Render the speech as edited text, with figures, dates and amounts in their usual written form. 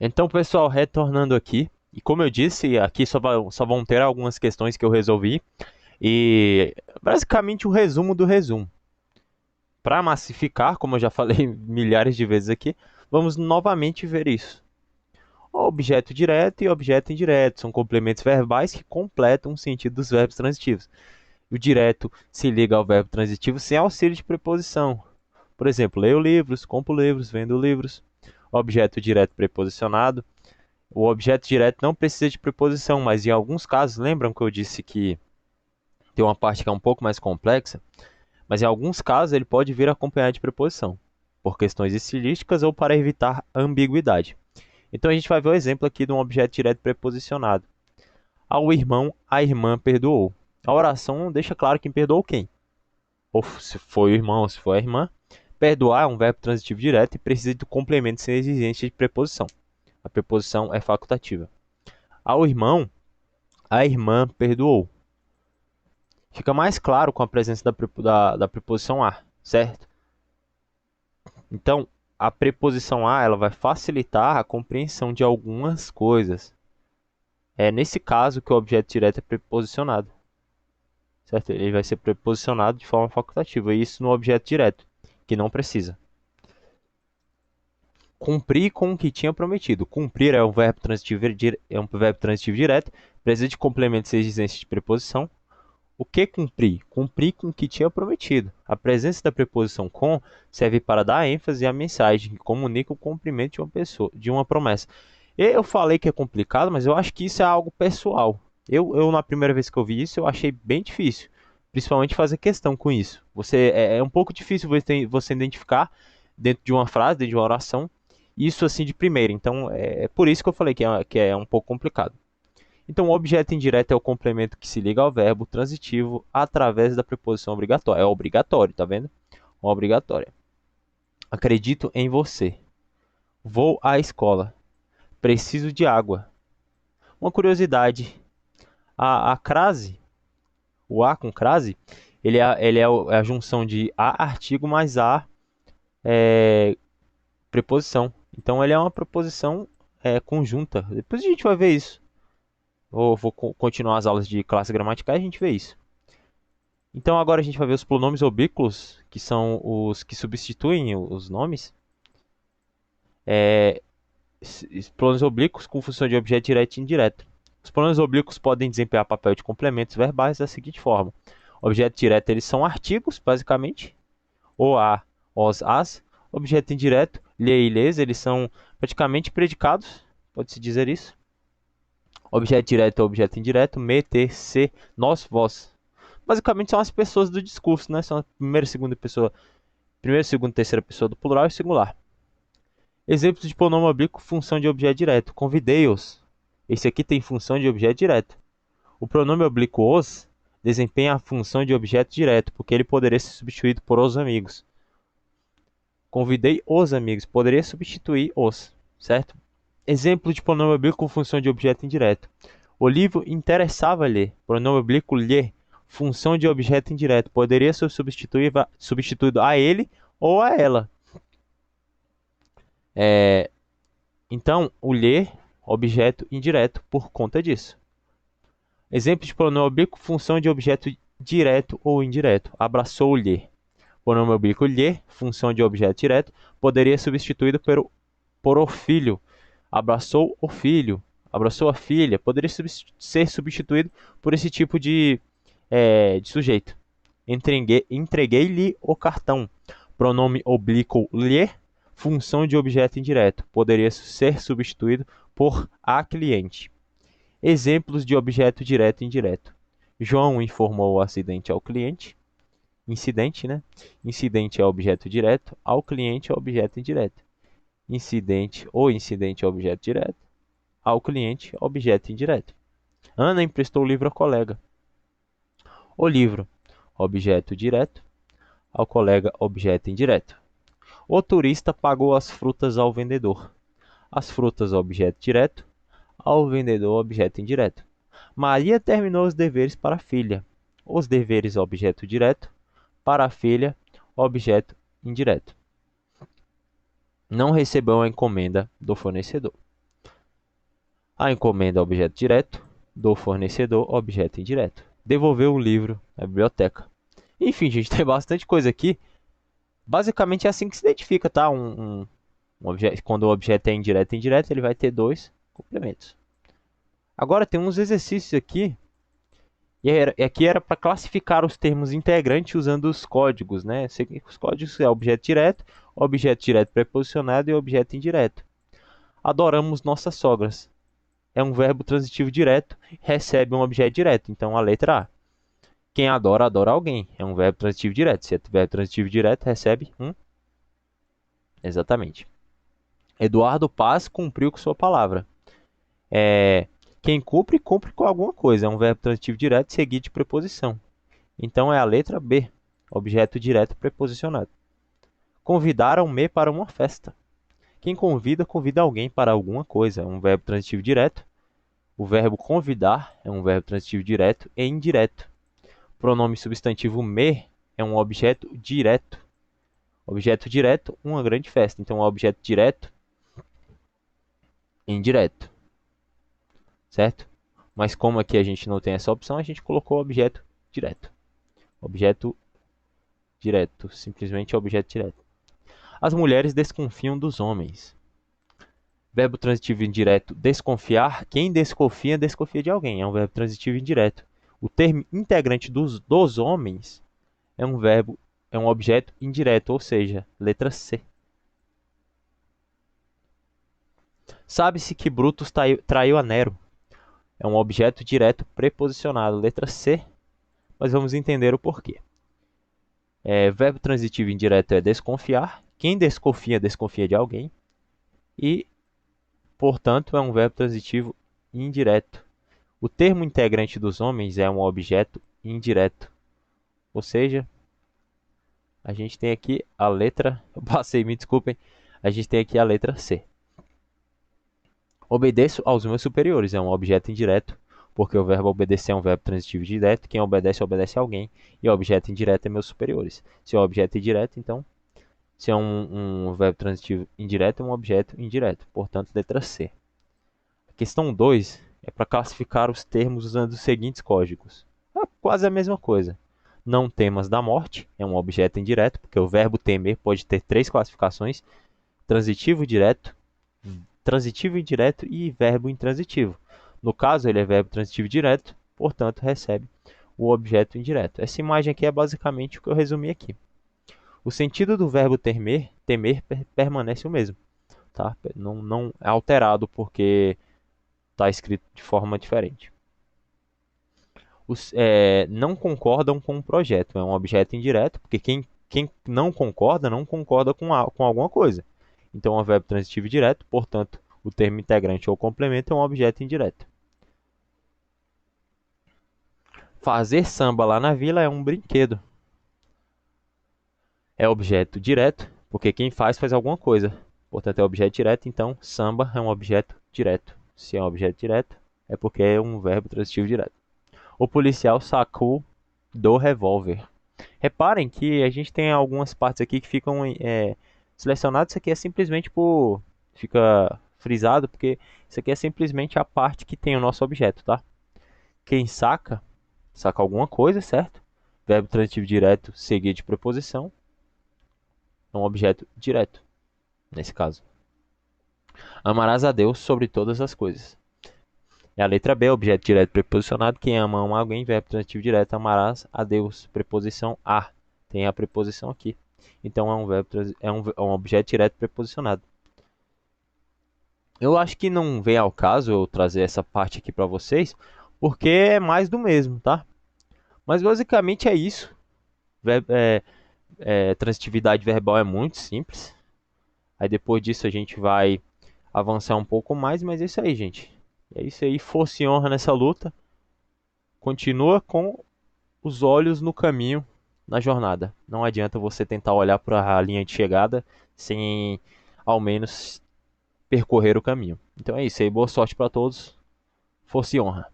Então, pessoal, retornando aqui, e como eu disse, aqui só vão ter algumas questões que eu resolvi, e basicamente o resumo do resumo. Para massificar, como eu já falei milhares de vezes aqui, vamos novamente ver isso. Objeto direto e objeto indireto são complementos verbais que completam o sentido dos verbos transitivos. O direto se liga ao verbo transitivo sem auxílio de preposição. Por exemplo, leio livros, compro livros, vendo livros. Objeto direto preposicionado. O objeto direto não precisa de preposição, mas em alguns casos, lembram que eu disse que tem uma parte que é um pouco mais complexa, mas em alguns casos ele pode vir acompanhado de preposição, por questões estilísticas ou para evitar ambiguidade. Então a gente vai ver o exemplo aqui de um objeto direto preposicionado. Ao irmão, a irmã perdoou. A oração deixa claro quem perdoou quem. Ou se foi o irmão ou se foi a irmã. Perdoar é um verbo transitivo direto e precisa do complemento sem exigência de preposição. A preposição é facultativa. Ao irmão, a irmã perdoou. Fica mais claro com a presença da preposição a, certo? Então, a preposição a ela vai facilitar a compreensão de algumas coisas. É nesse caso que o objeto direto é preposicionado, certo? Ele vai ser preposicionado de forma facultativa, e isso no objeto direto, que não precisa. Cumprir com o que tinha prometido. Cumprir é um verbo transitivo direto, precisa de complemento sem exigência de preposição. O que cumprir? Cumprir com o que tinha prometido. A presença da preposição com serve para dar ênfase à mensagem que comunica o cumprimento de uma pessoa, de uma promessa. Eu falei que é complicado, mas eu acho que isso é algo pessoal. Na primeira vez que eu vi isso, eu achei bem difícil, principalmente fazer questão com isso. É um pouco difícil você identificar dentro de uma frase, dentro de uma oração, isso assim de primeira. Então é por isso que eu falei que é um pouco complicado. Então, o objeto indireto é o complemento que se liga ao verbo transitivo através da preposição obrigatória. É obrigatório, tá vendo? Obrigatória. Acredito em você. Vou à escola. Preciso de água. Uma curiosidade: a crase, o a com crase, é a junção de a artigo mais a preposição. Então, ele é uma preposição conjunta. Depois a gente vai ver isso. Vou continuar as aulas de classe gramatical e a gente vê isso. Então agora a gente vai ver os pronomes oblíquos, que são os que substituem os nomes. É, Pronomes oblíquos com função de objeto direto e indireto. Os pronomes oblíquos podem desempenhar papel de complementos verbais da seguinte forma. Objeto direto, eles são artigos, basicamente. O, a, os, as. Objeto indireto, lhe e lhes, eles são praticamente predicados, pode-se dizer isso. Objeto direto ou objeto indireto, me, te, se, nós, vós. Basicamente são as pessoas do discurso, né? São a primeira, segunda, terceira pessoa do plural e singular. Exemplos de pronome oblíquo, função de objeto direto. Convidei-os. Esse aqui tem função de objeto direto. O pronome oblíquo os desempenha a função de objeto direto, porque ele poderia ser substituído por os amigos. Convidei os amigos, poderia substituir os, certo? Exemplo de pronome oblíquo com função de objeto indireto. O livro interessava-lhe, pronome oblíquo lhe, função de objeto indireto, poderia ser substituído a ele ou a ela. Então, o lhe, objeto indireto, por conta disso. Exemplo de pronome oblíquo, função de objeto direto ou indireto. Abraçou-lhe. Pronome oblíquo lhe, função de objeto direto, poderia ser substituído por o filho. Abraçou o filho. Abraçou a filha. Poderia ser substituído por esse tipo de sujeito. Entreguei-lhe o cartão. Pronome oblíquo lhe, função de objeto indireto. Poderia ser substituído por a cliente. Exemplos de objeto direto e indireto. João informou o acidente ao cliente. Incidente, né? Incidente é objeto direto, ao cliente é objeto indireto. Incidente é objeto direto, ao cliente é objeto indireto. Ana emprestou o livro ao colega. O livro, objeto direto, ao colega, objeto indireto. O turista pagou as frutas ao vendedor. As frutas, objeto direto, ao vendedor, objeto indireto. Maria terminou os deveres para a filha. Os deveres, objeto direto, para a filha, objeto indireto. Não recebeu a encomenda do fornecedor. A encomenda é objeto direto. Do fornecedor, objeto indireto. Devolver o livro à biblioteca. Enfim, gente, tem bastante coisa aqui. Basicamente é assim que se identifica, tá? Quando o objeto é indireto, ele vai ter dois complementos. Agora tem uns exercícios aqui. E aqui era para classificar os termos integrantes usando os códigos, né? Os códigos é objeto direto preposicionado e objeto indireto. Adoramos nossas sogras. É um verbo transitivo direto, recebe um objeto direto. Então a letra A. Quem adora, adora alguém. É um verbo transitivo direto. Se é verbo transitivo direto, recebe um. Exatamente. Eduardo Paz cumpriu com sua palavra. Quem cumpre, cumpre com alguma coisa. É um verbo transitivo direto seguido de preposição. Então é a letra B, objeto direto preposicionado. Convidaram-me para uma festa. Quem convida, convida alguém para alguma coisa. É um verbo transitivo direto. O verbo convidar é um verbo transitivo direto e indireto. Pronome substantivo me é um objeto direto. Objeto direto, uma grande festa. Então, é objeto direto e indireto. Certo? Mas como aqui a gente não tem essa opção, a gente colocou objeto direto. Objeto direto. Simplesmente objeto direto. As mulheres desconfiam dos homens. Verbo transitivo indireto, desconfiar. Quem desconfia, desconfia de alguém. É um verbo transitivo indireto. O termo integrante dos homens é um objeto indireto, ou seja, letra C. Sabe-se que Brutus traiu a Nero. É um objeto direto preposicionado, letra C. Mas vamos entender o porquê. Verbo transitivo indireto é desconfiar. Quem desconfia, desconfia de alguém. E, portanto, é um verbo transitivo indireto. O termo integrante dos homens é um objeto indireto. Ou seja, a gente tem aqui a letra... Eu passei, me desculpem. A gente tem aqui a letra C. Obedeço aos meus superiores. É um objeto indireto, porque o verbo obedecer é um verbo transitivo direto. Quem obedece, obedece a alguém. E o objeto indireto é meus superiores. Se é um objeto indireto, então... Se é um verbo transitivo indireto, é um objeto indireto. Portanto, letra C. A questão 2 é para classificar os termos usando os seguintes códigos. É quase a mesma coisa. Não temas da morte, é um objeto indireto, porque o verbo temer pode ter três classificações: transitivo indireto e verbo intransitivo. No caso, ele é verbo transitivo direto, portanto, recebe o objeto indireto. Essa imagem aqui é basicamente o que eu resumi aqui. O sentido do verbo temer permanece o mesmo, tá? Não é alterado porque está escrito de forma diferente. Não concordam com o projeto. É um objeto indireto, porque quem não concorda com alguma coisa. Então, é um verbo transitivo direto, portanto, o termo integrante ou complemento é um objeto indireto. Fazer samba lá na vila é um brinquedo. É objeto direto, porque quem faz alguma coisa. Portanto, é objeto direto, então samba é um objeto direto. Se é um objeto direto, é porque é um verbo transitivo direto. O policial sacou do revólver. Reparem que a gente tem algumas partes aqui que ficam selecionadas. Isso aqui é simplesmente fica frisado, porque isso aqui é simplesmente a parte que tem o nosso objeto, tá? Quem saca alguma coisa, certo? Verbo transitivo direto seguido de preposição. É um objeto direto, nesse caso. Amarás a Deus sobre todas as coisas. É a letra B, objeto direto preposicionado. Quem ama alguém, verbo transitivo direto, amarás a Deus. Preposição a. Tem a preposição aqui. Então é um objeto direto preposicionado. Eu acho que não vem ao caso eu trazer essa parte aqui para vocês, porque é mais do mesmo, tá? Mas basicamente é isso. Transitividade verbal é muito simples. Aí depois disso a gente vai avançar um pouco mais, mas é isso aí, gente. É isso aí, força e honra nessa luta. Continua com os olhos no caminho, na jornada. Não adianta você tentar olhar para a linha de chegada sem ao menos percorrer o caminho. Então é isso aí, boa sorte para todos. Força e honra.